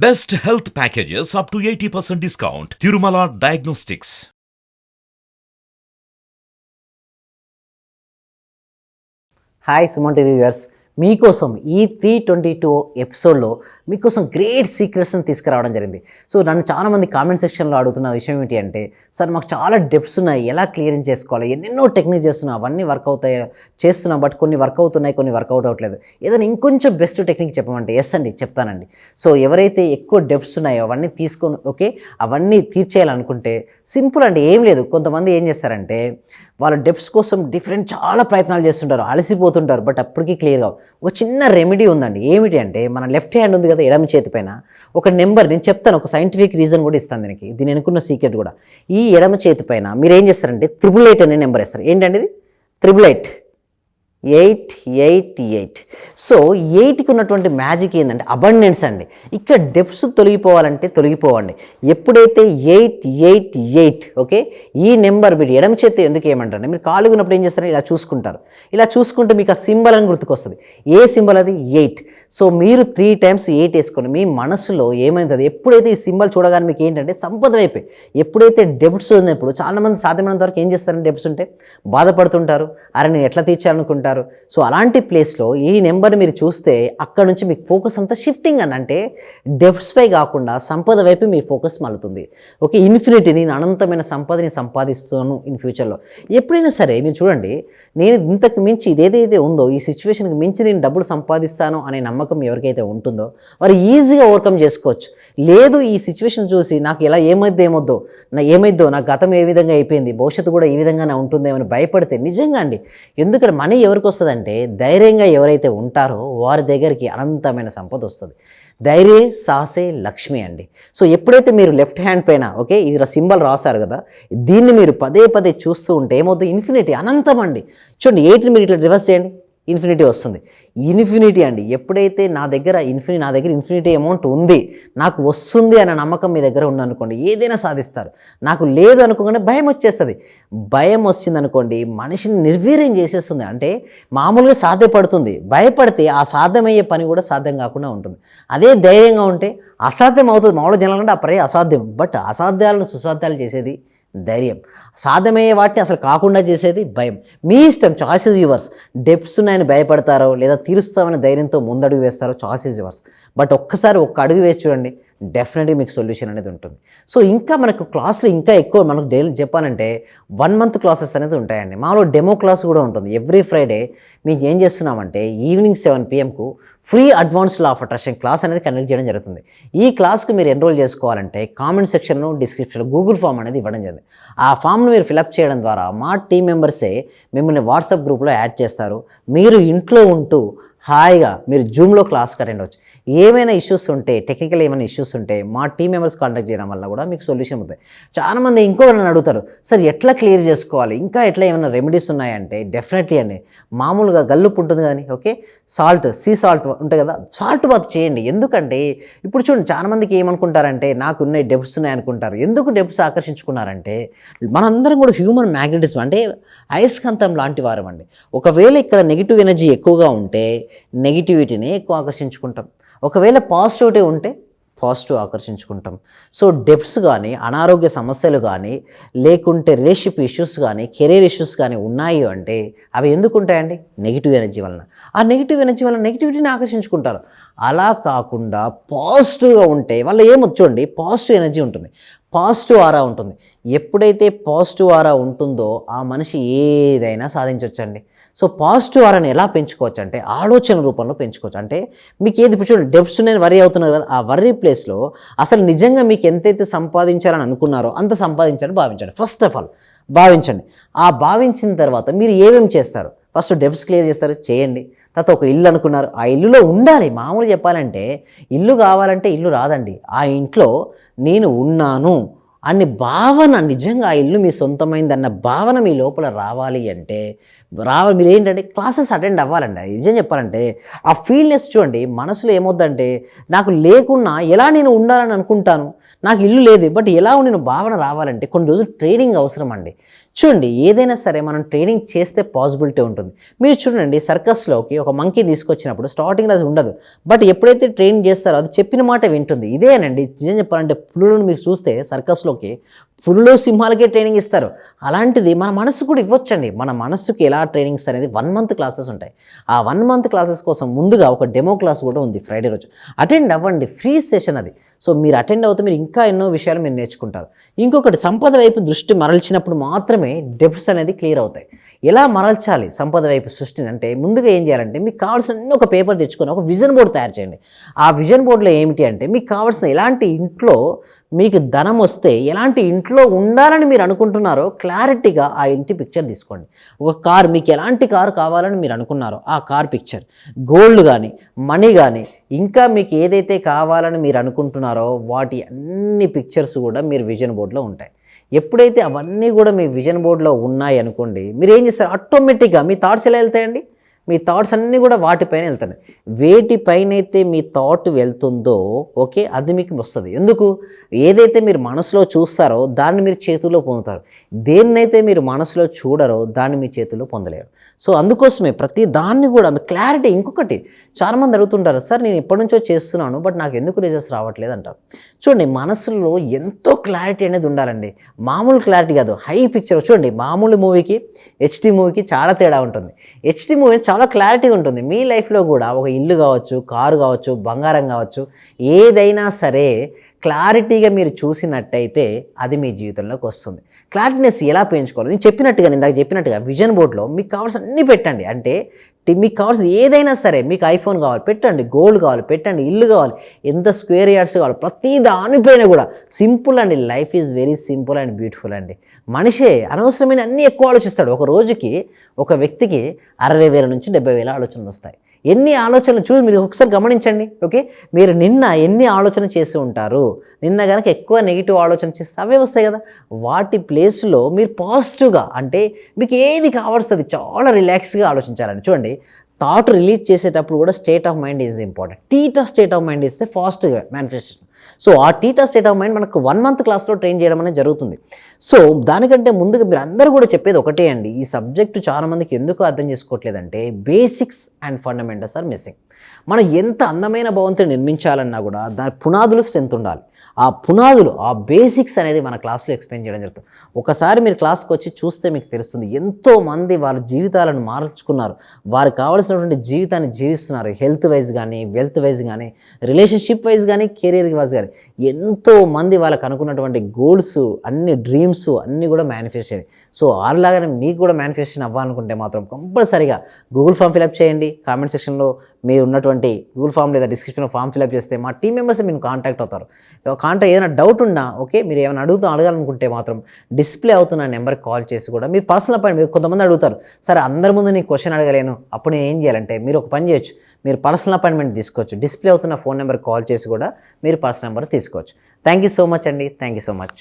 Best health packages up to 80% discount. Tirumala Diagnostics. Hi Suman TV viewers, మీకోసం ఈ 322 ఎపిసోడ్లో మీకోసం గ్రేట్ సీక్రెట్స్ని తీసుకురావడం జరిగింది. సో నన్ను చాలామంది కామెంట్ సెక్షన్లో అడుగుతున్న విషయం ఏంటి అంటే, సార్ మాకు చాలా డెప్స్ ఉన్నాయి, ఎలా క్లియరింగ్ చేసుకోవాలి, ఎన్నెన్నో టెక్నిక్ చేస్తున్నా, అవన్నీ వర్క్ అవుతాయి చేస్తున్నా, బట్ కొన్ని వర్క్ అవుతున్నాయి, కొన్ని వర్కౌట్ అవ్వట్లేదు, ఏదైనా ఇంకొంచెం బెస్ట్ టెక్నిక్ చెప్పమంటే ఎస్ అండి చెప్తానండి. సో ఎవరైతే ఎక్కువ డెప్స్ ఉన్నాయో అవన్నీ తీసుకొని అవన్నీ తీర్చేయాలనుకుంటే సింపుల్ అండి, ఏం లేదు. కొంతమంది ఏం చేస్తారంటే వాళ్ళ డెప్స్ కోసం చాలా ప్రయత్నాలు చేస్తుంటారు, అలసిపోతుంటారు, బట్ అప్పటికీ క్లియర్గా ఒక చిన్న రెమెడీ ఉందండి. ఏమిటి అంటే, మన లెఫ్ట్ హ్యాండ్ ఉంది కదా, ఎడమ చేతి పైన ఒక నెంబర్ నేను చెప్తాను, ఒక సైంటిఫిక్ రీజన్ కూడా ఇస్తాను దీని వెనుకున్న సీక్రెట్ కూడా. ఈ ఎడమ చేతి పైన మీరు ఏం చేస్తారంటే 888 అనే నెంబర్ వేస్తారు. ఏంటంటే ఇది 888. సో 8కి ఉన్నటువంటి మ్యాజిక్ ఏంటంటే అబండెన్స్ అండి. ఇక్కడ డెప్స్ తొలగిపోవాలంటే తొలగిపోవండి. ఎప్పుడైతే 888 ఈ నెంబర్ మీరు ఎడమ చేతి ఎందుకు ఏమంటారంటే, మీరు ఖాళీగా ఉన్నప్పుడు ఏం చేస్తారంటే ఇలా చూసుకుంటారు. ఇలా చూసుకుంటే మీకు ఆ సింబల్ అని గుర్తుకొస్తుంది. ఏ సింబల్ అది? 8. సో మీరు 3 times 8 వేసుకొని మీ మనసులో ఏమైతుంది, ఎప్పుడైతే ఈ సింబల్ చూడగానే మీకు ఏంటంటే సంపద వైపే. ఎప్పుడైతే డెప్స్ ఉన్నప్పుడు చాలామంది సాధ్యమైనంత వరకు ఏం చేస్తారంటే, డెప్స్ ఉంటే బాధపడుతుంటారు, అరే నేను ఎట్లా తీర్చాలనుకుంటారు. సో అలాంటి ప్లేస్లో ఈ నెంబర్ మీరు చూస్తే అక్కడ నుంచి మీకు ఫోకస్ అంతా షిఫ్టింగ్ అంటే డెప్స్పై కాకుండా సంపద వైపు మీ ఫోకస్ మలుతుంది. ఇన్ఫినిటీ, నేను అనంతమైన సంపదని సంపాదిస్తాను ఇన్ ఫ్యూచర్లో. ఎప్పుడైనా సరే మీరు చూడండి, నేను ఇంతకు మించి ఇదేదైతే ఉందో ఈ సిచ్యువేషన్కి మించి నేను డబ్బులు సంపాదిస్తాను అనే నమ్మకం ఎవరికైతే ఉంటుందో వారు ఈజీగా ఓవర్కమ్ చేసుకోవచ్చు. లేదు ఈ సిచ్యువేషన్ చూసి నాకు ఎలా ఏమైద్దో నా గతం ఏ విధంగా అయిపోయింది, భవిష్యత్తు కూడా ఈ విధంగానే ఉంటుందేమని భయపడితే నిజంగా అండి, ఎందుకంటే మనీ ఎవరికి వస్తుందంటే ధైర్యంగా ఎవరైతే ఉంటారో వారి దగ్గరికి అనంతమైన సంపద వస్తుంది. ధైర్యే సాసే లక్ష్మి అండి. సో ఎప్పుడైతే మీరు లెఫ్ట్ హ్యాండ్ పైన ఇది సింబల్ రాశారు కదా, దీన్ని మీరు పదే పదే చూస్తూ ఉంటే ఏమవుతుంది, ఇన్ఫినిటీ, అనంతం అండి. చూడండి 8ని మీరు ఇట్లా రివర్స్ చేయండి, ఇన్ఫినిటీ వస్తుంది. ఇన్ఫినిటీ అండి. ఎప్పుడైతే నా దగ్గర ఇన్ఫినిటీ అమౌంట్ ఉంది, నాకు వస్తుంది అనే నమ్మకం మీ దగ్గర ఉందనుకోండి, ఏదైనా సాధిస్తారు. నాకు లేదు అనుకోగానే భయం వచ్చేస్తుంది. భయం వచ్చిందనుకోండి మనిషిని నిర్వీర్యం చేసేస్తుంది. అంటే మామూలుగా సాధ్యపడుతుంది, భయపడితే ఆ సాధ్యమయ్యే పని కూడా సాధ్యం కాకుండా ఉంటుంది. అదే ధైర్యంగా ఉంటే అసాధ్యం అవుతుంది. మామూలు జనాలు అంటే అప్పుడే అసాధ్యం, బట్ అసాధ్యాలను సుసాధ్యాలు చేసేది ధైర్యం. సాధ్యమయ్యే వాటిని అసలు కాకుండా చేసేది భయం. మీ ఇష్టం, చాయిస్ ఈజ్ యువర్స్. డెప్స్ ఉన్నాయని భయపడతారో లేదా తీరుస్తామని ధైర్యంతో ముందడుగు వేస్తారో, చాయిస్ ఈజ్ యువర్స్. బట్ ఒక్కసారి ఒక్క అడుగు వేసి చూడండి, డెఫినెట్గా మీకు సొల్యూషన్ అనేది ఉంటుంది. సో ఇంకా మనకు క్లాసులు ఇంకా ఎక్కువ మనకు డైలీ చెప్పాలంటే 1 month క్లాసెస్ అనేది ఉంటాయండి. మామూలు డెమో క్లాస్ కూడా ఉంటుంది. ఎవ్రీ ఫ్రైడే మీకు ఏం చేస్తున్నామంటే evening 7 PM free advanced law of attraction class అనేది కండక్ట్ చేయడం జరుగుతుంది. ఈ క్లాస్కి మీరు ఎన్రోల్ చేసుకోవాలంటే కామెంట్ సెక్షన్లో, డిస్క్రిప్షన్లో గూగుల్ ఫామ్ అనేది ఇవ్వడం జరిగింది. ఆ ఫామ్ను మీరు ఫిలప్ చేయడం ద్వారా మా టీం మెంబర్సే మిమ్మల్ని వాట్సాప్ గ్రూప్లో యాడ్ చేస్తారు. మీరు ఇంట్లో ఉంటూ హాయిగా మీరు జూమ్లో క్లాస్కి అటెండ్ అవ్వచ్చు. ఏమైనా ఇష్యూస్ ఉంటే, టెక్నికల్ ఏమైనా ఇష్యూస్ ఉంటే మా టీం మెంబర్స్ కాంటాక్ట్ చేయడం వల్ల కూడా మీకు సొల్యూషన్ అవుతాయి. చాలామంది నన్ను అడుగుతారు, సార్ ఎట్లా క్లియర్ చేసుకోవాలి, ఇంకా ఎట్లా ఏమైనా రెమెడీస్ ఉన్నాయంటే, డెఫినెట్లీ అండి. మామూలుగా గల్లుప్పు ఉంటుంది కానీ సీ సాల్ట్ ఉంటుంది కదా, సాల్ట్ బాత్ చేయండి. ఎందుకంటే ఇప్పుడు చూడండి, చాలామందికి ఏమనుకుంటారంటే నాకు ఉన్నాయి డెప్స్ ఉన్నాయి అనుకుంటారు. ఎందుకు డెప్స్ ఆకర్షించుకున్నారంటే, మనందరం కూడా హ్యూమన్ మ్యాగ్నెటిజం అంటే అయస్కాంతం లాంటి వారం అండి. ఒకవేళ ఇక్కడ నెగిటివ్ ఎనర్జీ ఎక్కువగా ఉంటే నెగిటివిటీని ఎక్కువ ఆకర్షించుకుంటాం. ఒకవేళ పాజిటివిటీ ఉంటే పాజిటివ్ ఆకర్షించుకుంటాం. సో డెప్స్ కానీ, అనారోగ్య సమస్యలు కానీ, లేకుంటే రిలేషన్షిప్ ఇష్యూస్ కానీ, కెరీర్ ఇష్యూస్ కానీ ఉన్నాయి అంటే అవి ఎందుకు ఉంటాయండి? నెగిటివ్ ఎనర్జీ వలన. ఆ నెగిటివ్ ఎనర్జీ వలన నెగిటివిటీని ఆకర్షించుకుంటారు. అలా కాకుండా పాజిటివ్గా ఉంటే వాళ్ళు చూడండి, పాజిటివ్ ఎనర్జీ ఉంటుంది, పాజిటివ్ ఆరా ఉంటుంది. ఎప్పుడైతే పాజిటివ్ ఆరా ఉంటుందో ఆ మనిషి ఏదైనా సాధించవచ్చండి. సో పాజిటివ్ ఆరాని ఎలా పెంచుకోవచ్చు అంటే ఆలోచన రూపంలో పెంచుకోవచ్చు. అంటే మీకు ఇప్పుడు చూడండి, డెప్స్ నేను వరీ అవుతున్నారు కదా, ఆ వర్రీ ప్లేస్లో అసలు నిజంగా మీకు ఎంతైతే సంపాదించాలని అనుకున్నారో అంత సంపాదించాలని భావించండి. ఫస్ట్ ఆఫ్ ఆల్ భావించండి. ఆ భావించిన తర్వాత మీరు ఏమేమి చేస్తారు? ఫస్ట్ డెప్స్ క్లియర్ చేస్తారు, చేయండి. తర్వాత ఒక ఇల్లు అనుకున్నారు, ఆ ఇల్లులో ఉండాలి. మామూలు చెప్పాలంటే ఇల్లు కావాలంటే ఇల్లు రాదండి. ఆ ఇంట్లో నేను ఉన్నాను అనే భావన, నిజంగా ఆ ఇల్లు మీ సొంతమైందన్న భావన మీ లోపల రావాలి అంటే రావాలి. మీరు ఏంటంటే క్లాసెస్ అటెండ్ అవ్వాలండి. నిజం చెప్పాలంటే ఆ ఫీల్నెస్ చూడండి. మనసులో ఏమొద్దంటే నాకు లేకున్నా ఎలా నేను ఉండాలని అనుకుంటాను, నాకు ఇల్లు లేదు బట్ ఎలా నేను భావన రావాలంటే కొన్ని రోజులు ట్రైనింగ్ అవసరం అండి. చూడండి, ఏదైనా సరే మనం ట్రైనింగ్ చేస్తే పాసిబిలిటీ ఉంటుంది. మీరు చూడండి, సర్కస్లోకి ఒక మంకీ తీసుకొచ్చినప్పుడు స్టార్టింగ్లో అది ఉండదు, బట్ ఎప్పుడైతే ట్రైనింగ్ చేస్తారో అది చెప్పిన మాట వింటుంది. ఇదేనండి నిజం చెప్పాలంటే పులులను మీరు చూస్తే సర్కస్లోకి పులులు సింహాలకే ట్రైనింగ్ ఇస్తారు. అలాంటిది మన మనసు కూడా ఇవ్వచ్చండి. మన మనసుకి ఎలా ట్రైనింగ్స్ అనేది 1 మంత్ క్లాసెస్ ఉంటాయి. ఆ 1 మంత్ క్లాసెస్ కోసం ముందుగా ఒక డెమో క్లాస్ కూడా ఉంది ఫ్రైడే రోజు. అటెండ్ అవ్వండి, ఫ్రీ సెషన్ అది. సో మీరు అటెండ్ అవుతే మీరు ఇంకా ఎన్నో విషయాలు మీరు నేర్చుకుంటారు. ఇంకొకటి, సంపద వైపు దృష్టి మరల్చినప్పుడు మాత్రమే డెబ్ట్స్ అనేది క్లియర్ అవుతాయి. ఎలా మరల్చాలి సంపద వైపు సృష్టిని అంటే ముందుగా ఏం చేయాలంటే మీకు కావాల్సిన ఒక పేపర్ తెచ్చుకొని ఒక విజన్ బోర్డు తయారు చేయండి. ఆ విజన్ బోర్డులో ఏమిటి అంటే మీకు కావాల్సిన ఎలాంటి ఇంట్లో మీకు ధనం వస్తే ఎలాంటి ఇంట్లో ఉండాలని మీరు అనుకుంటున్నారో క్లారిటీగా ఆ ఇంటి పిక్చర్ తీసుకోండి. ఒక కార్, మీకు ఎలాంటి కారు కావాలని మీరు అనుకున్నారో ఆ కార్ పిక్చర్, గోల్డ్ కానీ మనీ కానీ ఇంకా మీకు ఏదైతే కావాలని మీరు అనుకుంటున్నారో వాటి అన్ని పిక్చర్స్ కూడా మీరు విజన్ బోర్డులో ఉంటాయి. ఎప్పుడైతే అవన్నీ కూడా మీ విజన్ బోర్డులో ఉన్నాయి అనుకోండి, మీరు ఏం చేస్తారు, ఆటోమేటిక్గా మీ థాట్స్ ఎలా వెళ్తాయండి, మీ థాట్స్ అన్నీ కూడా వాటిపైన వెళ్తున్నాయి. వేటిపైనైతే మీ థాట్ వెళ్తుందో ఓకే అది మీకు వస్తుంది. ఎందుకు, ఏదైతే మీరు మనసులో చూస్తారో దాన్ని మీరు చేతుల్లో పొందుతారు. దేన్నైతే మీరు మనసులో చూడరో దాన్ని మీ చేతుల్లో పొందలేరు. సో అందుకోసమే ప్రతి దాన్ని కూడా మీ క్లారిటీ. ఇంకొకటి, చాలామంది అడుగుతుంటారు, సార్ నేను ఎప్పటి నుంచో చేస్తున్నాను బట్ నాకు ఎందుకు రిజల్ట్స్ రావట్లేదు అంటారు. చూడండి, మనసులో ఎంతో క్లారిటీ అనేది ఉండాలండి. మామూలు క్లారిటీ కాదు, హై పిక్చర్. చూడండి, మామూలు మూవీకి హెచ్డి మూవీకి చాలా తేడా ఉంటుంది. హెచ్డి మూవీ చాలా క్లారిటీ ఉంటుంది. మీ లైఫ్లో కూడా ఒక ఇల్లు కావచ్చు, కారు కావచ్చు, బంగారం కావచ్చు, ఏదైనా సరే క్లారిటీగా మీరు చూసినట్టయితే అది మీ జీవితంలోకి వస్తుంది. క్లారిటీనెస్ ఎలా పెంచుకోవాలి, నేను చెప్పినట్టుగా, ఇందాక చెప్పినట్టుగా విజన్ బోర్డులో మీకు కావాల్సిన అన్నీ పెట్టండి. అంటే మీకు కావాల్సిన ఏదైనా సరే, మీకు ఐఫోన్ కావాలి పెట్టండి, గోల్డ్ కావాలి పెట్టండి, ఇల్లు కావాలి, ఎంత స్క్వేర్ యార్డ్స్ కావాలి, ప్రతి దానిపైన కూడా సింపుల్ అండి. Life is very simple and beautiful అండి. మనిషే అనవసరమైన అన్నీ ఎక్కువ ఆలోచిస్తాడు. ఒక రోజుకి ఒక వ్యక్తికి 60,000 నుంచి 70,000 ఆలోచనలు వస్తాయి. ఎన్ని ఆలోచనలు చూసి మీరు ఒకసారి గమనించండి. ఓకే, మీరు నిన్న ఎన్ని ఆలోచన చేసి ఉంటారు, నిన్న కనుక ఎక్కువ నెగిటివ్ ఆలోచన చేస్తే అవే వస్తాయి కదా. వాటి ప్లేస్లో మీరు పాజిటివ్గా, అంటే మీకు ఏది కావాల్సింది చాలా రిలాక్స్గా ఆలోచించాలండి. చూడండి, థాట్ రిలీజ్ చేసేటప్పుడు కూడా state of mind is important. Theta state of mind ఇస్తే ఫాస్ట్గా మేనిఫెస్టేషన్. సో ఆ టీటా స్టేట్ ఆఫ్ మైండ్ మనకు 1 మంత్ క్లాస్లో ట్రైన్ చేయడం అనేది జరుగుతుంది. సో దానికంటే ముందుగా మీరు అందరూ కూడా చెప్పేది ఒకటే అండి, ఈ సబ్జెక్టు చాలామందికి ఎందుకు అర్థం చేసుకోవట్లేదంటే basics and fundamentals are missing. మనం ఎంత అందమైన భవంతిని నిర్మించాలన్నా కూడా దాని పునాదులు స్ట్రెంత్ ఉండాలి. ఆ పునాదులు, ఆ బేసిక్స్ అనేది మన క్లాస్లో ఎక్స్ప్లెయిన్ చేయడం జరుగుతుంది. ఒకసారి మీరు క్లాస్కి వచ్చి చూస్తే మీకు తెలుస్తుంది, ఎంతోమంది వాళ్ళ జీవితాలను మార్చుకున్నారు, వారికి కావాల్సినటువంటి జీవితాన్ని జీవిస్తున్నారు. హెల్త్ వైజ్ కానీ, వెల్త్ వైజ్ కానీ, రిలేషన్షిప్ వైజ్ కానీ, కెరీర్ వైజ్ కానీ ఎంతోమంది వాళ్ళకు అనుకున్నటువంటి గోల్స్, అన్ని డ్రీమ్స్ అన్నీ కూడా మేనిఫెస్ట్ అయ్యాయి. సో అలాగనే మీకు కూడా మేనిఫెస్టేషన్ అవ్వాలనుకుంటే మాత్రం కంపల్సరీగా గూగుల్ ఫామ్ ఫిలప్ చేయండి. కామెంట్ సెక్షన్లో మీరు ఉన్నటువంటి గూగుల్ ఫామ్ లేదా డిస్క్రిప్షన్లో ఫామ్ ఫిలప్ చేస్తే మా టీం మెంబర్స్ మీరు కాంటాక్ట్ అవుతారు. ఏదైనా డౌట్ ఉన్నా ఓకే, మీరు ఏమైనా అడగాలనుకుంటే మాత్రం డిస్ప్లే అవుతున్న నెంబర్కి కాల్ చేసి కూడా మీరు పర్సనల్ అపాయింట్మెంట్, కొంతమంది అడుగుతారు, సరే అందరి ముందు నేను క్వశ్చన్ అడగలేను, అప్పుడు నేను ఏం చేయాలంటే మీరు ఒక పని చేయొచ్చు, మీరు పర్సనల్ అపాయింట్మెంట్ తీసుకోవచ్చు. డిస్ప్లే అవుతున్న ఫోన్ నెంబర్కి కాల్ చేసి కూడా మీరు పర్సనల్ నెంబర్ తీసుకోవచ్చు. థ్యాంక్ యూ సో మచ్ అండి. Thank you so much.